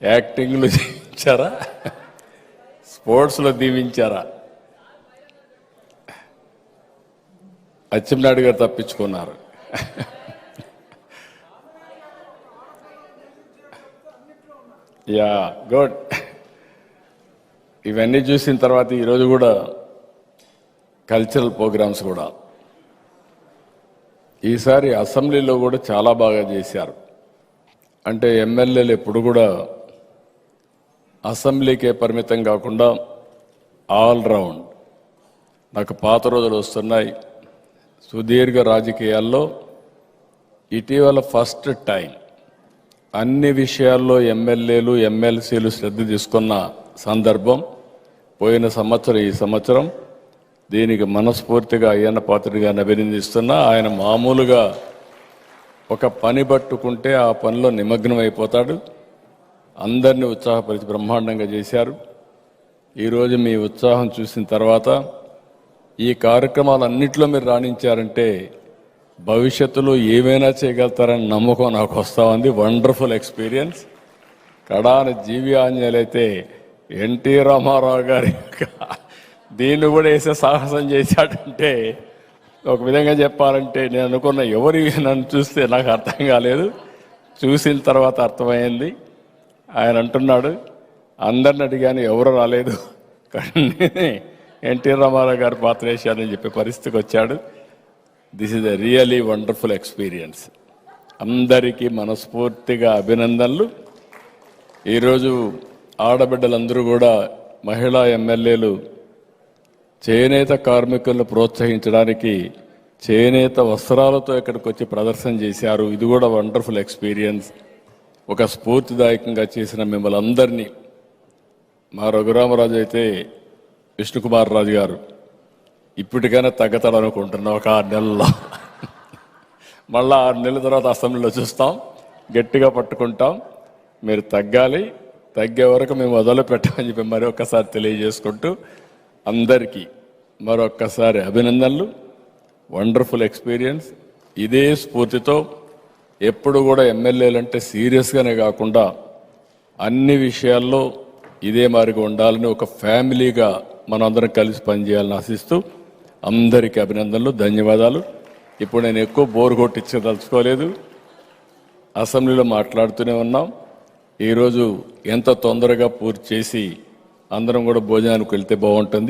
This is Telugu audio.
యాక్టింగ్లు దీవించారా, స్పోర్ట్స్లో దీవించారా? అచ్చెన్నాయుడు గారు తప్పించుకున్నారు. Yeah good. ఇవన్నీ చూసిన తర్వాత ఈరోజు కూడా కల్చరల్ ప్రోగ్రామ్స్ కూడా ఈసారి అసెంబ్లీలో కూడా చాలా బాగా చేశారు. అంటే ఎమ్మెల్యేలు ఎప్పుడు కూడా అసెంబ్లీకే పరిమితం కాకుండా ఆల్ రౌండ్. నాకు పాత రోజులు వస్తున్నాయి. సుదీర్ఘ రాజకీయాల్లో ఇటీవల ఫస్ట్ టైం అన్ని విషయాల్లో ఎమ్మెల్యేలు ఎమ్మెల్సీలు శ్రద్ధ తీసుకున్న సందర్భం పోయిన సంవత్సరం. ఈ సంవత్సరం దీనికి మనస్ఫూర్తిగా అయ్యన్న పాత్రుడిగా అభినందిస్తున్నా. ఆయన మామూలుగా ఒక పని పట్టుకుంటే ఆ పనిలో నిమగ్నం అయిపోతాడు. అందరినీ ఉత్సాహపరిచి బ్రహ్మాండంగా చేశారు. ఈరోజు మీ ఉత్సాహం చూసిన తర్వాత ఈ కార్యక్రమాలన్నింటిలో మీరు రాణించారంటే భవిష్యత్తులో ఏమైనా చేయగలుగుతారని నమ్మకం నాకు వస్తూ ఉంది. Wonderful experience. కడాన జీవి ఆంజనేయులు అయితే ఎన్టీ రామారావు గారి దీన్ని కూడా వేసే సాహసం చేశాడంటే ఒక విధంగా చెప్పాలంటే నేను అనుకున్న ఎవరి నన్ను చూస్తే నాకు అర్థం కాలేదు. చూసిన తర్వాత అర్థమైంది. ఆయన అంటున్నాడు అందరిని అడిగాను ఎవరు రాలేదు, కానీ ఎన్టీ రామారావు గారి పాత్ర వేశారని చెప్పే పరిస్థితికి వచ్చాడు. This is a really wonderful experience. అందరికీ మనస్ఫూర్తిగా అభినందనలు. ఈరోజు ఆడబిడ్డలందరూ కూడా మహిళా ఎమ్మెల్యేలు చేనేత కార్మికులను ప్రోత్సహించడానికి చేనేత వస్త్రాలతో ఇక్కడికి వచ్చి ప్రదర్శన చేశారు. ఇది కూడా వండర్ఫుల్ ఎక్స్పీరియన్స్. ఒక స్ఫూర్తిదాయకంగా చేసిన మిమ్మల్ని అందరినీ, మా రఘురామరాజు అయితే విష్ణుకుమార్ రాజు గారు ఇప్పటికైనా తగ్గతాడనుకుంటున్నాం. ఒక 6 నెలల్లో మళ్ళా 6 నెలల తర్వాత అసెంబ్లీలో చూస్తాం, గట్టిగా పట్టుకుంటాం. మీరు తగ్గాలి, తగ్గే వరకు మేము వదలు పెట్టమని చెప్పి మరొకసారి తెలియజేసుకుంటూ అందరికీ మరొక్కసారి అభినందనలు. Wonderful experience. ఇదే స్ఫూర్తితో ఎప్పుడు కూడా ఎమ్మెల్యేలు అంటే సీరియస్గానే కాకుండా అన్ని విషయాల్లో ఇదే మారిగా ఉండాలని ఒక ఫ్యామిలీగా మనందరం కలిసి పనిచేయాలని ఆశిస్తూ అందరికీ అభినందనలు, ధన్యవాదాలు. ఇప్పుడు నేను ఎక్కువ బోర్ కొట్టించదలుచుకోలేదు. అసెంబ్లీలో మాట్లాడుతూనే ఉన్నాం. ఈరోజు ఎంత తొందరగా పూర్తి చేసి అందరం కూడా భోజనానికి వెళ్తే బాగుంటుంది.